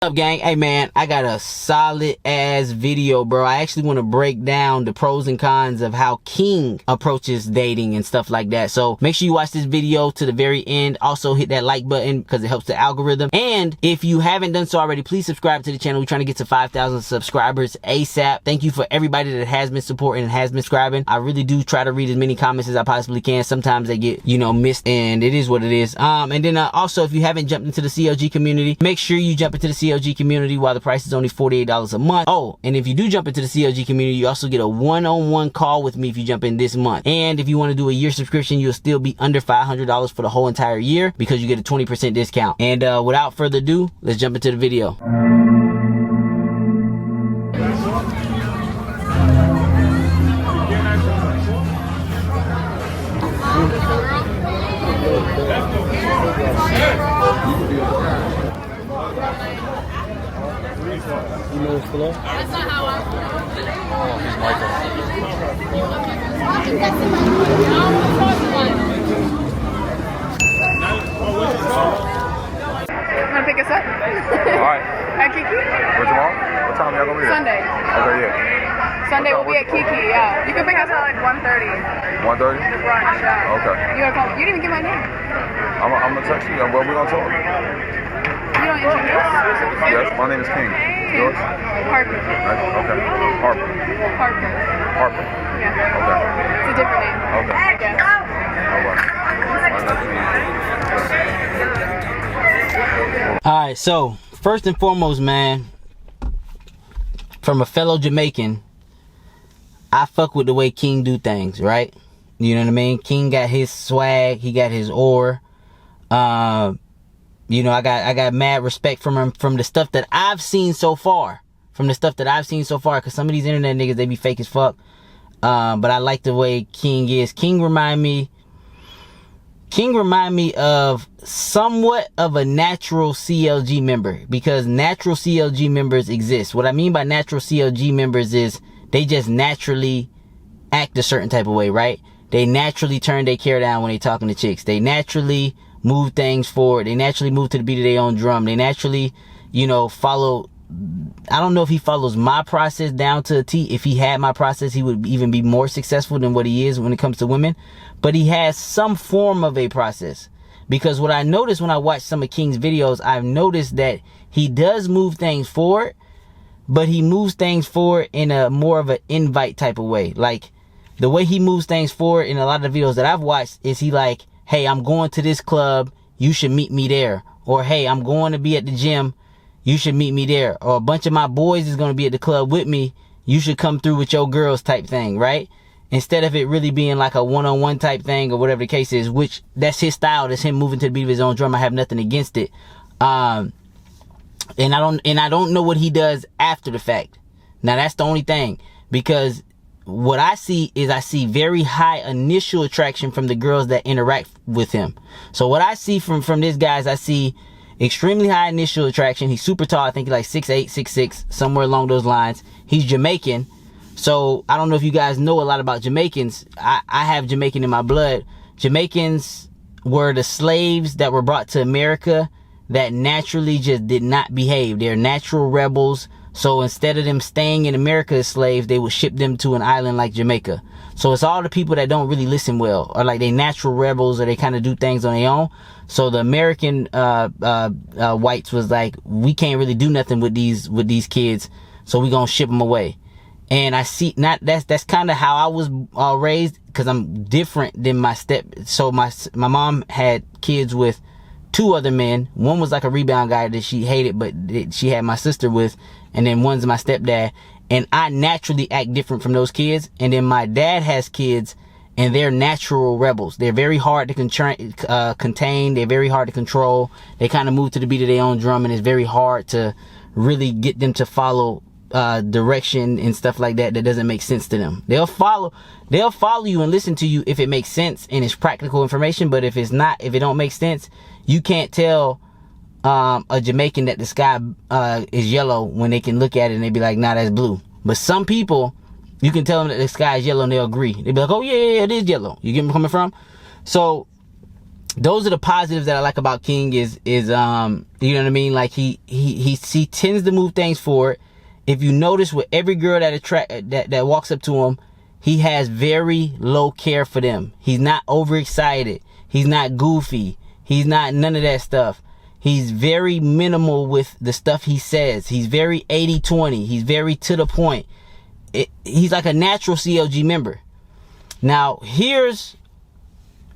up, gang? Hey man, I got a solid ass video, bro. I actually want to break down the pros and cons of how King approaches dating and stuff like that. So make sure you watch this video to the very end. Also hit that like button because it helps the algorithm. And if you haven't done so already, please subscribe to the channel. We're trying to get to 5,000 subscribers ASAP. Thank you for everybody that has been supporting and has been subscribing. I really do try to read as many comments as I possibly can. Sometimes they get, missed, and it is what it is. And then also, if you haven't jumped into the CLG community, make sure you jump into the CLG community while the price is only $48 a month. Oh, and if you do jump into the CLG community, you also get a one-on-one call with me if you jump in this month. And if you want to do a year subscription, you'll still be under $500 for the whole entire year because you get a 20% discount. And without further ado, let's jump into the video. You know it's fluff? That's not how I Oh, he's Michael. Wanna pick us up? Alright. At Kiki? Where tomorrow? What time y'all gonna be here? Sunday. Okay, yeah. Sunday we'll be at Kiki, yeah. You can pick us up at like 1:30. 1:30? The brunch, yeah. Okay. You gonna call? You didn't even get my name. I'm gonna text you. Well, we're gonna talk. You don't introduce? Yes, my name is King. Yours? Harper. Okay. Harper. Harper. Harper. Yeah. Okay. It's a different name. Okay. Yeah. All right. Alright, so first and foremost, man, from a fellow Jamaican, I fuck with the way King do things, right? You know what I mean? King got his swag, he got his aura. I got mad respect from him from the stuff that I've seen so far. Because some of these internet niggas, they be fake as fuck. But I like the way King is. King remind me of somewhat of a natural CLG member, because natural CLG members exist. What I mean by natural CLG members is they just naturally act a certain type of way, right? They naturally turn their hair down when they talking to chicks. They naturally move things forward. They naturally move to the beat of their own drum. They naturally, follow. I don't know if he follows my process down to a T. If he had my process, he would even be more successful than what he is when it comes to women. But he has some form of a process. Because what I noticed when I watched some of King's videos, I've noticed that he does move things forward, but he moves things forward in a more of an invite type of way. Like, the way he moves things forward in a lot of the videos that I've watched is he like, hey, I'm going to this club, you should meet me there. Or, hey, I'm going to be at the gym, you should meet me there. Or a bunch of my boys is going to be at the club with me, you should come through with your girls type thing, right? Instead of it really being like a one-on-one type thing or whatever the case is, which that's his style, that's him moving to the beat of his own drum. I have nothing against it. And I don't know what he does after the fact. Now that's the only thing, because what I see is I see very high initial attraction from the girls that interact with him. So what I see from this guy is I see extremely high initial attraction. He's super tall. I think he's like 6'8", 6'6", somewhere along those lines. He's Jamaican. So I don't know if you guys know a lot about Jamaicans. I have Jamaican in my blood. Jamaicans were the slaves that were brought to America that naturally just did not behave. They're natural rebels. So instead of them staying in America as slaves, they would ship them to an island like Jamaica. So it's all the people that don't really listen well, or like they natural rebels, or they kind of do things on their own. So the American whites was like, we can't really do nothing with these kids, so we gonna ship them away. And I see, that's kind of how I was raised, because I'm different than my so my mom had kids with two other men. One was like a rebound guy that she hated, but she had my sister with, and then one's my stepdad. And I naturally act different from those kids. And then my dad has kids, and they're natural rebels. They're very hard to contain. They're very hard to control. They kind of move to the beat of their own drum, and it's very hard to really get them to follow direction and stuff like that doesn't make sense to them. They'll follow you and listen to you if it makes sense and it's practical information. But if it's not, if it don't make sense, you can't tell a Jamaican that the sky is yellow when they can look at it and they be like, nah, that's blue. But some people, you can tell them that the sky is yellow and they'll agree. They'll be like, oh yeah, it is yellow. You get me coming from? So those are the positives that I like about King is you know what I mean? Like he tends to move things forward. If you notice, with every girl that walks up to him, he has very low care for them. He's not overexcited. He's not goofy. He's not none of that stuff. He's very minimal with the stuff he says. He's very 80-20. He's very to the point. He's like a natural CLG member. Now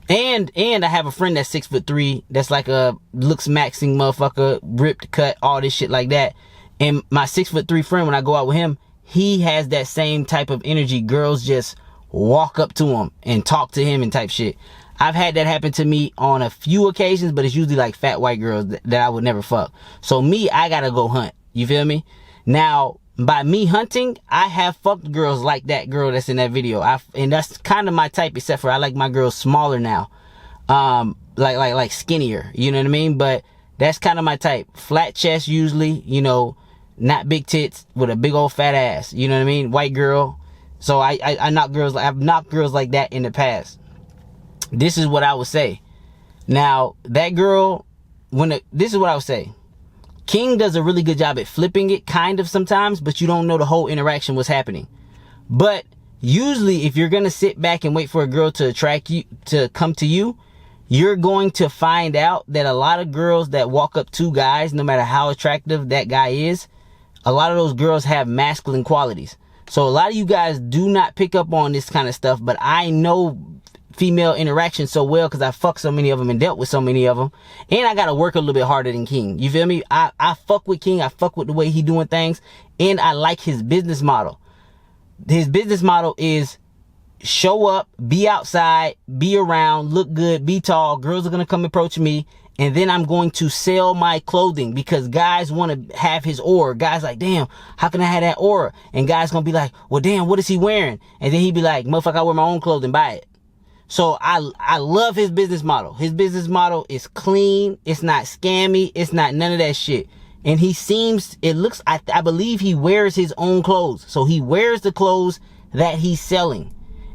and I have a friend that's 6'3", that's like a looks maxing motherfucker, ripped, cut, all this shit like that. And my 6'3" friend, when I go out with him, he has that same type of energy. Girls just walk up to him and talk to him and type shit. I've had that happen to me on a few occasions, but it's usually like fat white girls that I would never fuck. So me, I gotta go hunt. You feel me? Now, by me hunting, I have fucked girls like that girl that's in that video. And that's kind of my type, except for I like my girls smaller now. Like skinnier. You know what I mean? But that's kind of my type. Flat chest usually, you know, not big tits with a big old fat ass. You know what I mean? White girl. So I knock girls. I've knocked girls like that in the past. This is what I would say. Now, that girl, this is what I would say. King does a really good job at flipping it, kind of sometimes, but you don't know the whole interaction was happening. But usually, if you're going to sit back and wait for a girl to attract you, to come to you, you're going to find out that a lot of girls that walk up to guys, no matter how attractive that guy is, a lot of those girls have masculine qualities. So a lot of you guys do not pick up on this kind of stuff, but I know female interaction so well because I fucked so many of them and dealt with so many of them, and I gotta work a little bit harder than King. You feel me? I fuck with King. I fuck with the way he doing things, and I like his business model. His business model is show up, be outside, be around, look good, be tall. Girls are gonna come approach me, and then I'm going to sell my clothing because guys want to have his aura. Guys like, damn, how can I have that aura? And guys gonna be like, well, damn, what is he wearing? And then he be like, motherfucker, I wear my own clothing, buy it. So I love his business model. His business model is clean. It's not scammy. It's not none of that shit. And I believe he wears his own clothes. So he wears the clothes that he's selling.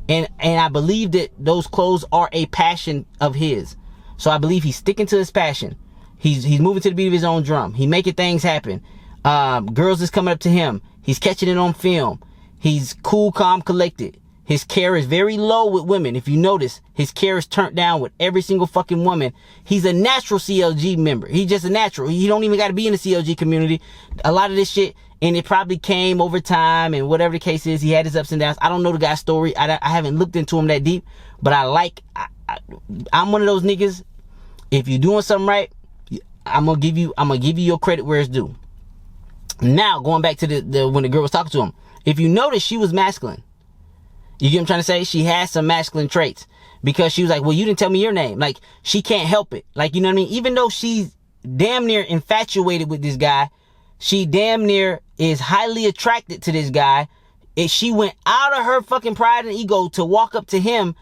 And I believe that those clothes are a passion of his. So I believe he's sticking to his passion. He's moving to the beat of his own drum. He making things happen. Girls is coming up to him. He's catching it on film. He's cool, calm, collected. His care is very low with women. If you notice, his care is turned down with every single fucking woman. He's a natural CLG member. He's just a natural. He don't even got to be in the CLG community. A lot of this shit, and it probably came over time, and whatever the case is, he had his ups and downs. I don't know the guy's story. I haven't looked into him that deep, but I'm one of those niggas. If you're doing something right, I'm gonna give you your credit where it's due. Now, going back to the when the girl was talking to him, if you notice, she was masculine. You get what I'm trying to say? She has some masculine traits because she was like, well, you didn't tell me your name. Like, she can't help it. Like, you know what I mean? Even though she's damn near infatuated with this guy, she damn near is highly attracted to this guy. She went out of her fucking pride and ego to walk up to him.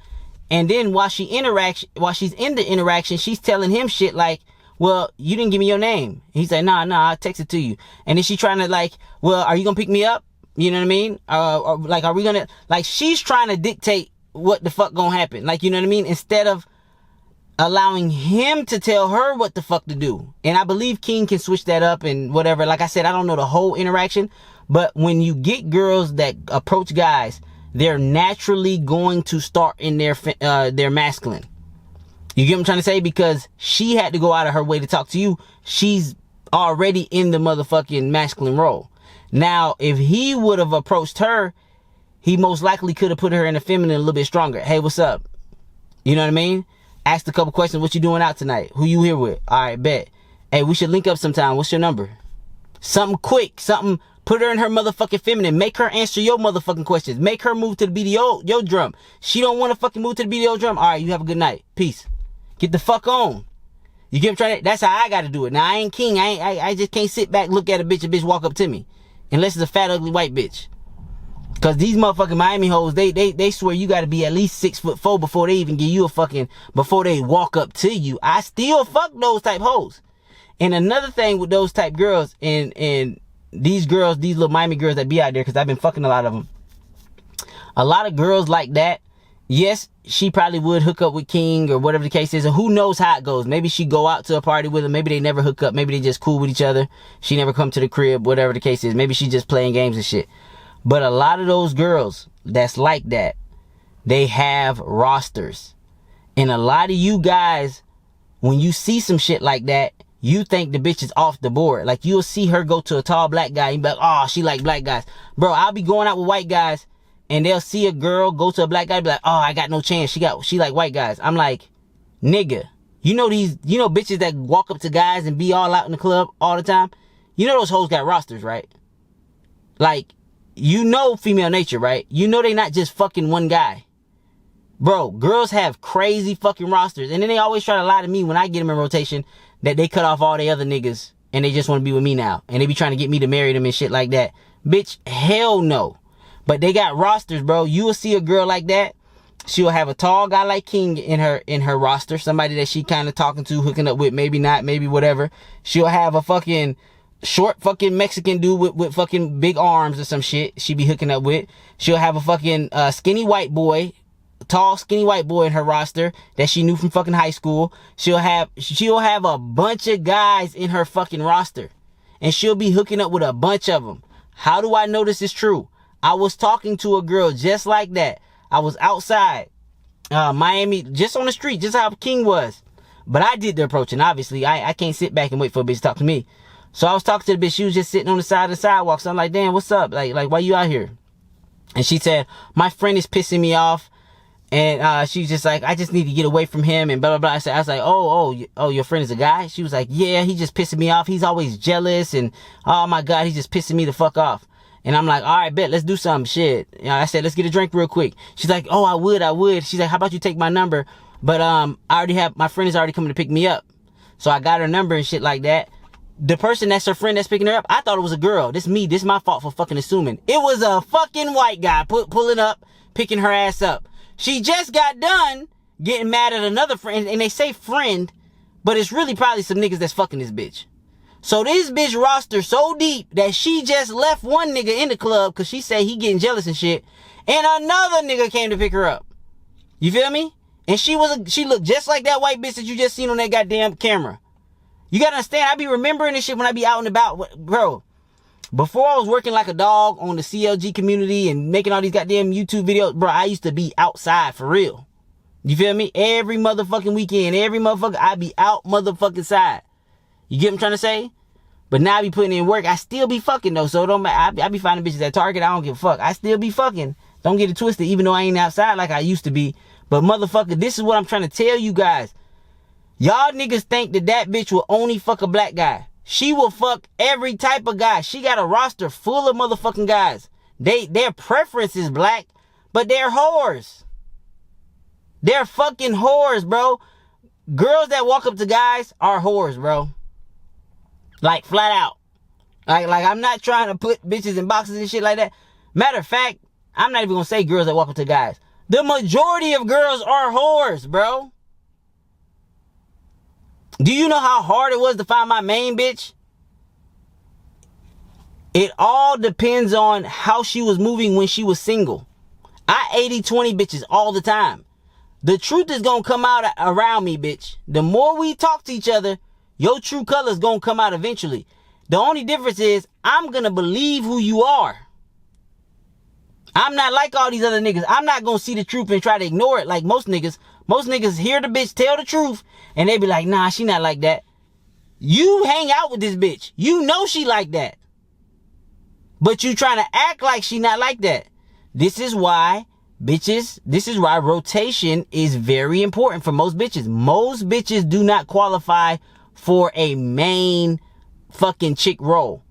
And then while she's in the interaction, she's telling him shit like, well, you didn't give me your name. He's like, nah, I'll text it to you. And then she's trying to like, well, are you going to pick me up? You know what I mean? Or like, are we gonna, like, she's trying to dictate what the fuck gonna happen. Like, you know what I mean? Instead of allowing him to tell her what the fuck to do. And I believe King can switch that up and whatever. Like I said, I don't know the whole interaction, but when you get girls that approach guys, they're naturally going to start in their masculine. You get what I'm trying to say? Because she had to go out of her way to talk to you. She's already in the motherfucking masculine role. Now, if he would have approached her, he most likely could have put her in the feminine a little bit stronger. Hey, what's up? You know what I mean? Asked a couple questions. What you doing out tonight? Who you here with? All right, bet. Hey, we should link up sometime. What's your number? Something quick. Something. Put her in her motherfucking feminine. Make her answer your motherfucking questions. Make her move to the beat of your drum. She don't want to fucking move to the beat of your drum. All right, you have a good night. Peace. Get the fuck on. You get what I'm trying to? That's how I got to do it. Now, I ain't King. I just can't sit back, look at a bitch walk up to me. Unless it's a fat, ugly white bitch. Cause these motherfucking Miami hoes, they swear you gotta be at least 6'4" before they even give you a fucking, before they walk up to you. I still fuck those type hoes. And another thing with those type girls, and these girls, these little Miami girls that be out there, cause I've been fucking a lot of them. A lot of girls like that, yes, she probably would hook up with King or whatever the case is, and who knows how it goes. Maybe she go out to a party with him. Maybe they never hook up. Maybe they just cool with each other. She never come to the crib, whatever the case is. Maybe she just playing games and shit. But a lot of those girls that's like that, they have rosters. And a lot of you guys, when you see some shit like that, you think the bitch is off the board. Like, you'll see her go to a tall black guy and be like, oh, she like black guys. Bro, I'll be going out with white guys and they'll see a girl go to a black guy and be like, oh, I got no chance. She like white guys. I'm like, nigga, you know bitches that walk up to guys and be all out in the club all the time? You know those hoes got rosters, right? Like, you know female nature, right? You know they not just fucking one guy. Bro, girls have crazy fucking rosters. And then they always try to lie to me when I get them in rotation that they cut off all the other niggas and they just want to be with me now. And they be trying to get me to marry them and shit like that. Bitch, hell no. But they got rosters, bro. You will see a girl like that. She'll have a tall guy like King in her roster. Somebody that she kind of talking to, hooking up with. Maybe not, maybe whatever. She'll have a fucking short fucking Mexican dude with fucking big arms or some shit she be hooking up with. She'll have a fucking skinny white boy, tall skinny white boy in her roster that she knew from fucking high school. She'll have a bunch of guys in her fucking roster, and she'll be hooking up with a bunch of them. How do I know this is true? I was talking to a girl just like that. I was outside Miami, just on the street, just how King was, but I did the approaching. Obviously I can't sit back and wait for a bitch to talk to me. So I was talking to the bitch. She was just sitting on the side of the sidewalk. So I'm like, damn, what's up? Like why you out here? And she said, my friend is pissing me off. And she's just like, I just need to get away from him and blah, blah, blah. I was like, oh, your friend is a guy? She was like, yeah, he just pissing me off. He's always jealous. And oh my God, he's just pissing me the fuck off. And I'm like, all right, bet, let's do some shit. You know, I said, let's get a drink real quick. She's like, oh, I would. She's like, how about you take my number? But my friend is already coming to pick me up. So I got her number and shit like that. The person that's her friend that's picking her up, I thought it was a girl. This is my fault for fucking assuming. It was a fucking white guy pulling up, picking her ass up. She just got done getting mad at another friend, and they say friend, but it's really probably some niggas that's fucking this bitch. So this bitch roster so deep that she just left one nigga in the club because she said he getting jealous and shit, and another nigga came to pick her up. You feel me? And she looked just like that white bitch that you just seen on that goddamn camera. You gotta understand, I be remembering this shit when I be out and about. Bro, before I was working like a dog on the CLG community and making all these goddamn YouTube videos, bro, I used to be outside for real. You feel me? Every motherfucking weekend, every motherfucker, I be out motherfucking side. You get what I'm trying to say? But now I be putting in work. I still be fucking though, so it don't matter. I be finding bitches at Target. I don't give a fuck. I still be fucking. Don't get it twisted, even though I ain't outside like I used to be. But motherfucker, this is what I'm trying to tell you guys. Y'all niggas think that bitch will only fuck a black guy. She will fuck every type of guy. She got a roster full of motherfucking guys. Their preference is black, but they're whores. They're fucking whores, bro. Girls that walk up to guys are whores, bro. Like, flat out. Like I'm not trying to put bitches in boxes and shit like that. Matter of fact, I'm not even gonna say girls that walk up to guys. The majority of girls are whores, bro. Do you know how hard it was to find my main bitch? It all depends on how she was moving when she was single. I 80-20 bitches all the time. The truth is gonna come out around me, bitch. The more we talk to each other, your true color's gonna come out eventually. The only difference is I'm gonna believe who you are. I'm not like all these other niggas. I'm not gonna see the truth and try to ignore it like most niggas. Most niggas hear the bitch tell the truth and they be like, nah, she not like that. You hang out with this bitch. You know she like that. But you trying to act like she not like that. This is why rotation is very important for most bitches. Most bitches do not qualify for a main fucking chick role.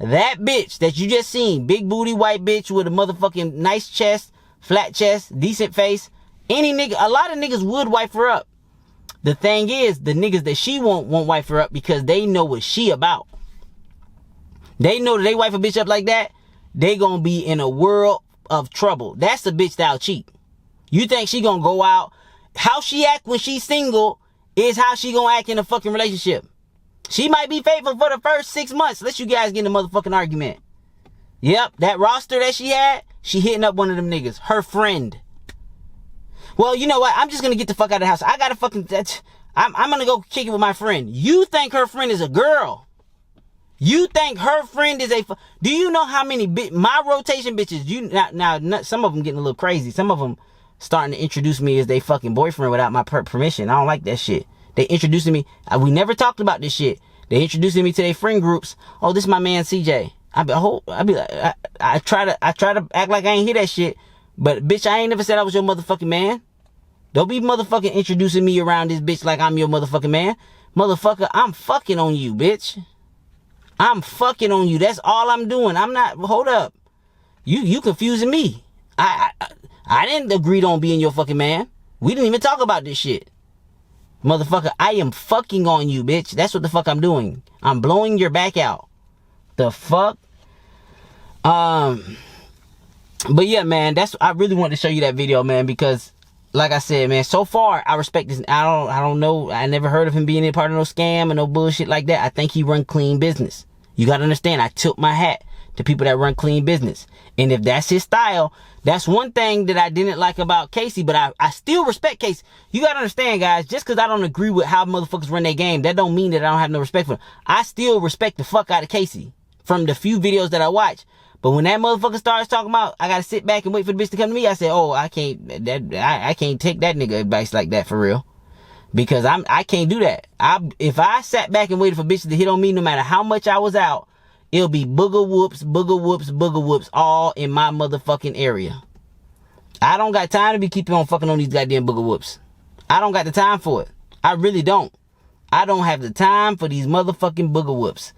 That bitch that you just seen, big booty white bitch with a motherfucking nice chest, flat chest, decent face, any nigga, a lot of niggas would wife her up. The thing is, the niggas that she won't wife her up because they know what she about. They know that they wife a bitch up like that, they gonna be in a world of trouble. That's the bitch that'll cheat. You think she gonna go out, how she act when she's single is how she gonna act in a fucking relationship. She might be faithful for the first 6 months. Let you guys get in a motherfucking argument. Yep, that roster that she had, she hitting up one of them niggas, her friend. Well, you know what? I'm just gonna get the fuck out of the house. I gotta fucking, I'm gonna go kick it with my friend. You think her friend is a girl? You think her friend is a, do you know how many, my rotation bitches, now, some of them getting a little crazy. Some of them starting to introduce me as they fucking boyfriend without my permission. I don't like that shit. They introducing me, we never talked about this shit. They introducing me to their friend groups. Oh, this is my man CJ. I be like, I try to act like I ain't hear that shit. But bitch, I ain't never said I was your motherfucking man. Don't be motherfucking introducing me around this bitch like I'm your motherfucking man. Motherfucker, I'm fucking on you, bitch. I'm fucking on you. That's all I'm doing. I'm not, hold up. You confusing me. I didn't agree on being your fucking man. We didn't even talk about this shit. Motherfucker, I am fucking on you, bitch. That's what the fuck I'm doing. I'm blowing your back out. The fuck? But yeah, man, I really wanted to show you that video, man, because like I said, man, so far I respect this. I don't know. I never heard of him being a part of no scam and no bullshit like that. I think he run clean business. You got to understand, I tilt my hat to people that run clean business. And if that's his style, that's one thing that I didn't like about Casey, but I still respect Casey. You got to understand, guys, just because I don't agree with how motherfuckers run their game, that don't mean that I don't have no respect for them. I still respect the fuck out of Casey from the few videos that I watch. But when that motherfucker starts talking about, I gotta sit back and wait for the bitch to come to me, I said, oh, I can't take that nigga advice like that for real. Because I can't do that. If I sat back and waited for bitches to hit on me, no matter how much I was out, it'll be booger whoops, booger whoops, booger whoops, all in my motherfucking area. I don't got time to be keeping on fucking on these goddamn booger whoops. I don't got the time for it. I really don't. I don't have the time for these motherfucking booger whoops.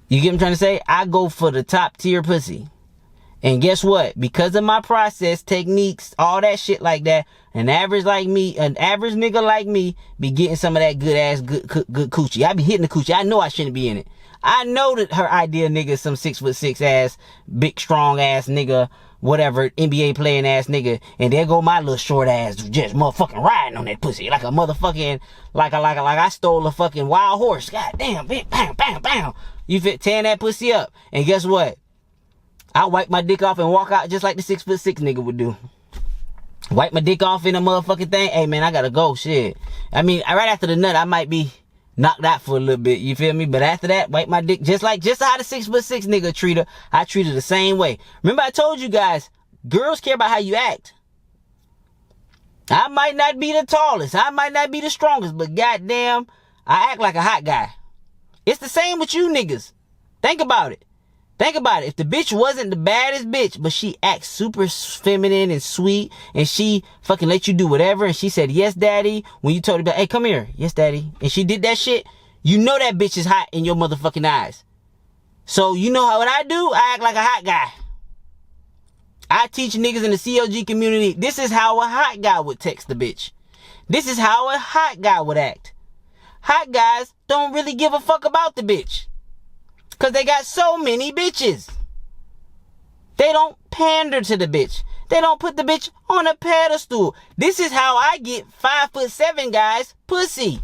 You get what I'm trying to say? I go for the top tier pussy. And guess what? Because of my process, techniques, all that shit like that, an average nigga like me be getting some of that good ass, good coochie. I be hitting the coochie. I know I shouldn't be in it. I know that her ideal nigga is some 6'6" ass, big strong ass nigga, whatever, NBA playing ass nigga. And there go my little short ass just motherfucking riding on that pussy like a motherfucking, like I stole a fucking wild horse. God damn, bitch, bam, bam, bam. You fit tearing that pussy up. And guess what? I wipe my dick off and walk out just like the 6'6" nigga would do. Wipe my dick off in a motherfucking thing. Hey man, I gotta go. Shit. I mean, right after the nut, I might be knocked out for a little bit. You feel me? But after that, wipe my dick just how the 6'6" nigga treat her. I treat her the same way. Remember I told you guys, girls care about how you act. I might not be the tallest. I might not be the strongest. But goddamn, I act like a hot guy. It's the same with you niggas. Think about it. Think about it. If the bitch wasn't the baddest bitch, but she acts super feminine and sweet, and she fucking let you do whatever, and she said, yes, daddy, when you told her, hey, come here. Yes, daddy. And she did that shit, you know that bitch is hot in your motherfucking eyes. So you know what I do? I act like a hot guy. I teach niggas in the CLG community, this is how a hot guy would text the bitch. This is how a hot guy would act. Hot guys don't really give a fuck about the bitch. Because they got so many bitches. They don't pander to the bitch. They don't put the bitch on a pedestal. This is how I get 5'7" guys pussy.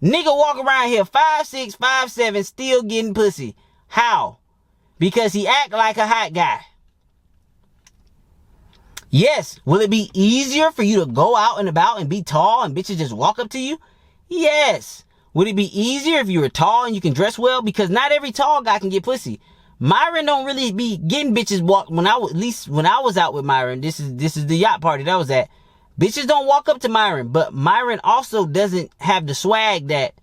Nigga walk around here 5'6", 5'7", still getting pussy. How? Because he act like a hot guy. Yes. Will it be easier for you to go out and about and be tall and bitches just walk up to you? Yes. Would it be easier if you were tall and you can dress well? Because not every tall guy can get pussy. Myron don't really be getting bitches walk at least when I was out with Myron. This is the yacht party that I was at. Bitches don't walk up to Myron, but Myron also doesn't have the swag that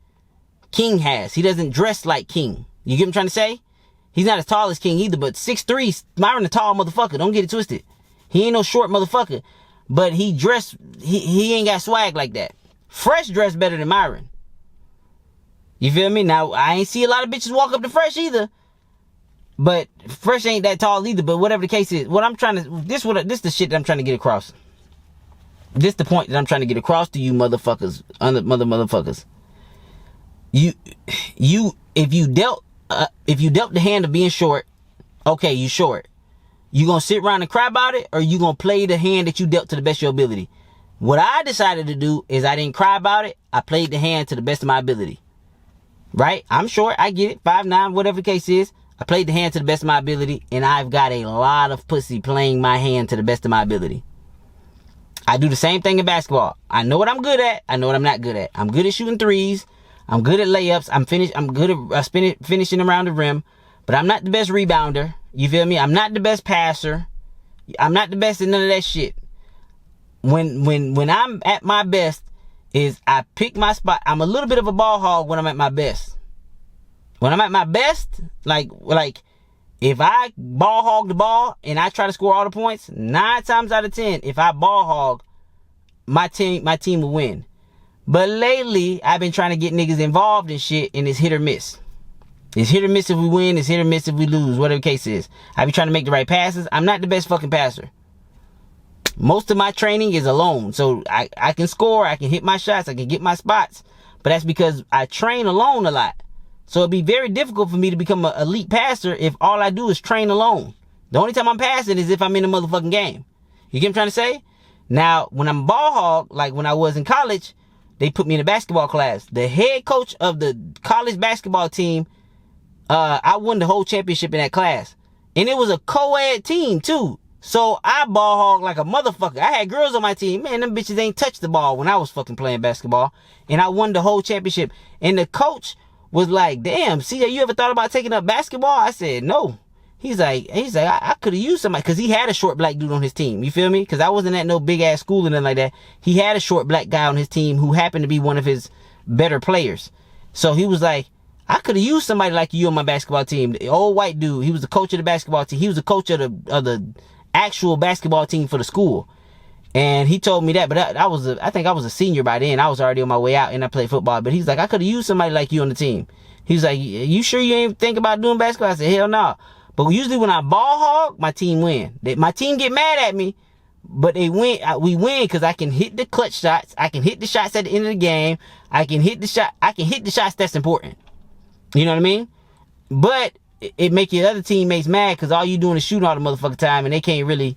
King has. He doesn't dress like King. You get what I'm trying to say? He's not as tall as King either, but 6'3", Myron a tall motherfucker. Don't get it twisted. He ain't no short motherfucker. But he ain't got swag like that. Fresh dress better than Myron. You feel me? Now, I ain't see a lot of bitches walk up to Fresh either. But Fresh ain't that tall either. But whatever the case is, this the shit that I'm trying to get across. This the point that I'm trying to get across to you motherfuckers, motherfuckers. If you dealt the hand of being short, okay, you short. You gonna sit around and cry about it, or you gonna play the hand that you dealt to the best of your ability? What I decided to do is I didn't cry about it. I played the hand to the best of my ability. Right? I'm short. I get it. 5'9", whatever the case is. I played the hand to the best of my ability, and I've got a lot of pussy playing my hand to the best of my ability. I do the same thing in basketball. I know what I'm good at. I know what I'm not good at. I'm good at shooting threes. I'm good at layups. I'm good at finishing around the rim. But I'm not the best rebounder. You feel me? I'm not the best passer. I'm not the best in none of that shit. When I'm at my best is I pick my spot. I'm a little bit of a ball hog when I'm at my best. When I'm at my best, like if I ball hog the ball and I try to score all the points, 9 times out of 10, if I ball hog, my team will win. But lately, I've been trying to get niggas involved in shit, and it's hit or miss. It's hit or miss if we win, it's hit or miss if we lose, whatever the case is. I be trying to make the right passes. I'm not the best fucking passer. Most of my training is alone. So I can score, I can hit my shots, I can get my spots. But that's because I train alone a lot. So it'd be very difficult for me to become an elite passer if all I do is train alone. The only time I'm passing is if I'm in a motherfucking game. You get what I'm trying to say? Now, when I'm ball hog, like when I was in college, they put me in a basketball class. The head coach of the college basketball team, I won the whole championship in that class. And it was a co-ed team too. So I ball hog like a motherfucker. I had girls on my team. Man, them bitches ain't touched the ball when I was fucking playing basketball. And I won the whole championship. And the coach was like, damn, CJ, you ever thought about taking up basketball? I said, no. He's like, I could have used somebody, because he had a short black dude on his team. You feel me? Because I wasn't at no big ass school or nothing like that. He had a short black guy on his team who happened to be one of his better players. So he was like, I could have used somebody like you on my basketball team. The old white dude, he was the coach of the basketball team. He was the coach of the actual basketball team for the school. And he told me that, but I think I was a senior by then. I was already on my way out and I played football. But he's like, I could have used somebody like you on the team. He was like, you sure you ain't think about doing basketball? I said, hell no. But usually when I ball hog, my team win. My team get mad at me, but they win. We win because I can hit the clutch shots. I can hit the shots at the end of the game. I can hit the shots that's important. You know what I mean? But it make your other teammates mad because all you doing is shooting all the motherfucking time and they can't really,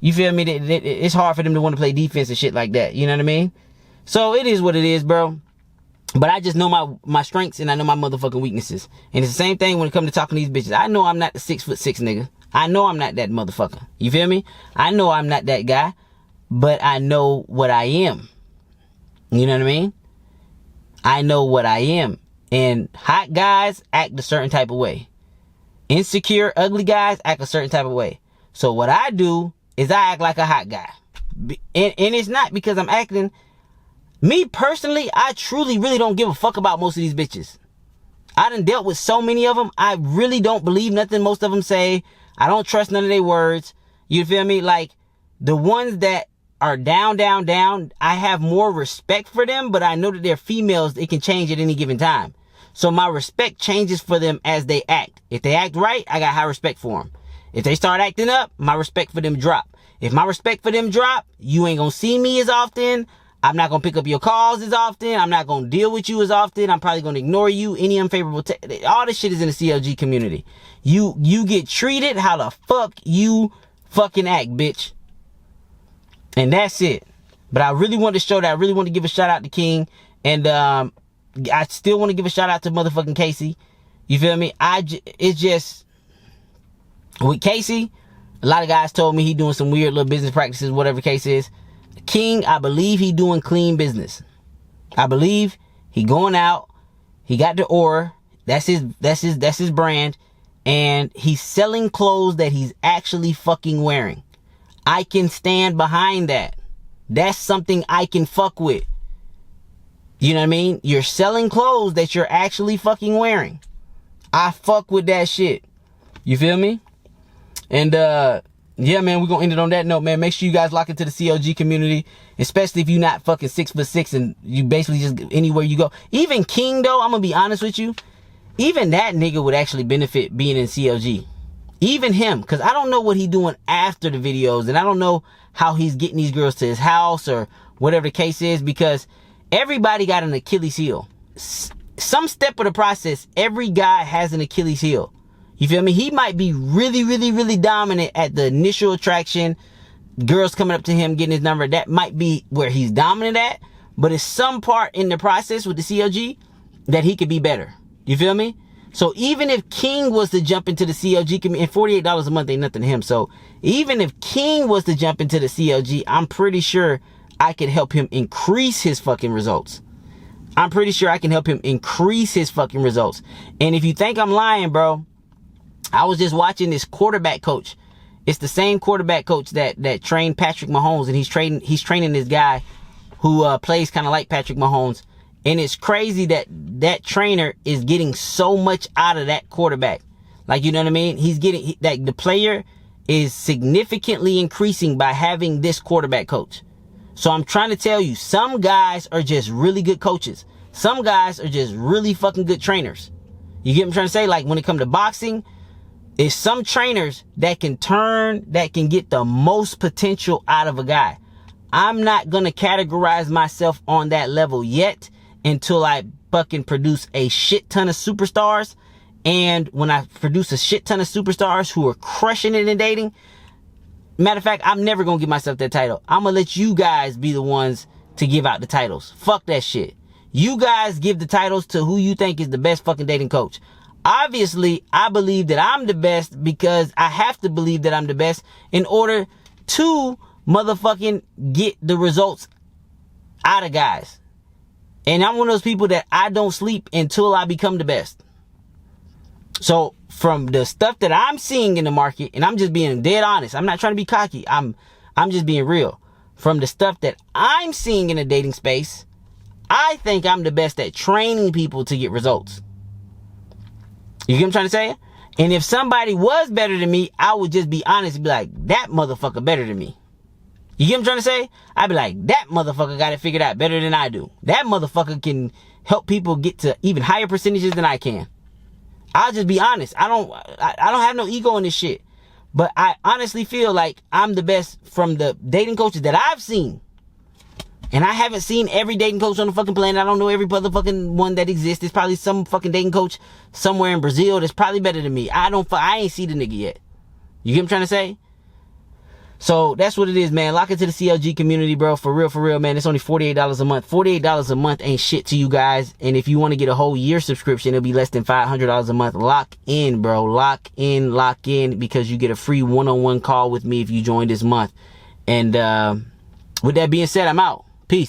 you feel me? It's hard for them to want to play defense and shit like that. You know what I mean? So it is what it is, bro. But I just know my strengths and I know my motherfucking weaknesses. And it's the same thing when it comes to talking to these bitches. I know I'm not the 6'6" nigga. I know I'm not that motherfucker. You feel me? I know I'm not that guy. But I know what I am. You know what I mean? I know what I am. And hot guys act a certain type of way. Insecure, ugly guys act a certain type of way. So what I do is I act like a hot guy. And it's not because I'm acting. Me personally, I truly really don't give a fuck about most of these bitches. I done dealt with so many of them. I really don't believe nothing most of them say. I don't trust none of their words. You feel me? Like the ones that are down, I have more respect for them, but I know that they're females. It can change at any given time. So my respect changes for them as they act. If they act right, I got high respect for them. If they start acting up, my respect for them drop. If my respect for them drop, you ain't gonna see me as often. I'm not going to pick up your calls as often. I'm not going to deal with you as often. I'm probably going to ignore you. Any unfavorable all this shit is in the CLG community. You get treated how the fuck you fucking act, bitch. And that's it. But I really want to show that. I really want to give a shout out to King. And I still want to give a shout out to motherfucking Casey. You feel me? It's just with Casey, a lot of guys told me he doing some weird little business practices, whatever the case is. King, I believe he doing clean business. I believe he going out. He got the aura. That's his brand. And he's selling clothes that he's actually fucking wearing. I can stand behind that. That's something I can fuck with. You know what I mean? You're selling clothes that you're actually fucking wearing. I fuck with that shit. You feel me? And yeah, man, we're gonna end it on that note, man. Make sure you guys lock into the CLG community, especially if you're not fucking 6'6" and you basically just anywhere you go. Even King, though, I'm gonna be honest with you, even that nigga would actually benefit being in CLG. Even him, because I don't know what he doing after the videos, and I don't know how he's getting these girls to his house or whatever the case is, because everybody got an Achilles heel. Some step of the process, every guy has an Achilles heel. You feel me? He might be really dominant at the initial attraction. Girls coming up to him, getting his number. That might be where he's dominant at. But it's some part in the process with the CLG that he could be better. You feel me? So even if King was to jump into the CLG community, and $48 a month ain't nothing to him. So even if King was to jump into the CLG, I'm pretty sure I could help him increase his fucking results. I'm pretty sure I can help him increase his fucking results. And if you think I'm lying, bro, I was just watching this quarterback coach. It's the same quarterback coach that trained Patrick Mahomes, and he's training this guy who plays kind of like Patrick Mahomes. And it's crazy that trainer is getting so much out of that quarterback. Like, you know what I mean? He's getting, like, the player is significantly increasing by having this quarterback coach. So I'm trying to tell you, some guys are just really good coaches. Some guys are just really fucking good trainers. You get what I'm trying to say? Like, when it comes to boxing, it's some trainers that can get the most potential out of a guy. I'm not going to categorize myself on that level yet until I fucking produce a shit ton of superstars. And when I produce a shit ton of superstars who are crushing it in dating, matter of fact, I'm never going to give myself that title. I'm going to let you guys be the ones to give out the titles. Fuck that shit. You guys give the titles to who you think is the best fucking dating coach. Obviously, I believe that I'm the best because I have to believe that I'm the best in order to motherfucking get the results out of guys. And I'm one of those people that I don't sleep until I become the best. So from the stuff that I'm seeing in the market, and I'm just being dead honest, I'm not trying to be cocky, I'm just being real. From the stuff that I'm seeing in the dating space, I think I'm the best at training people to get results. You get what I'm trying to say? And if somebody was better than me, I would just be honest and be like, that motherfucker better than me. You get what I'm trying to say? I'd be like, that motherfucker got it figured out better than I do. That motherfucker can help people get to even higher percentages than I can. I'll just be honest. I don't have no ego in this shit. But I honestly feel like I'm the best from the dating coaches that I've seen. And I haven't seen every dating coach on the fucking planet. I don't know every motherfucking one that exists. There's probably some fucking dating coach somewhere in Brazil that's probably better than me. I ain't see the nigga yet. You get what I'm trying to say? So that's what it is, man. Lock into the CLG community, bro. For real, man. It's only $48 a month. $48 a month ain't shit to you guys. And if you want to get a whole year subscription, it'll be less than $500 a month. Lock in, bro. Lock in, because you get a free one-on-one call with me if you join this month. And with that being said, I'm out.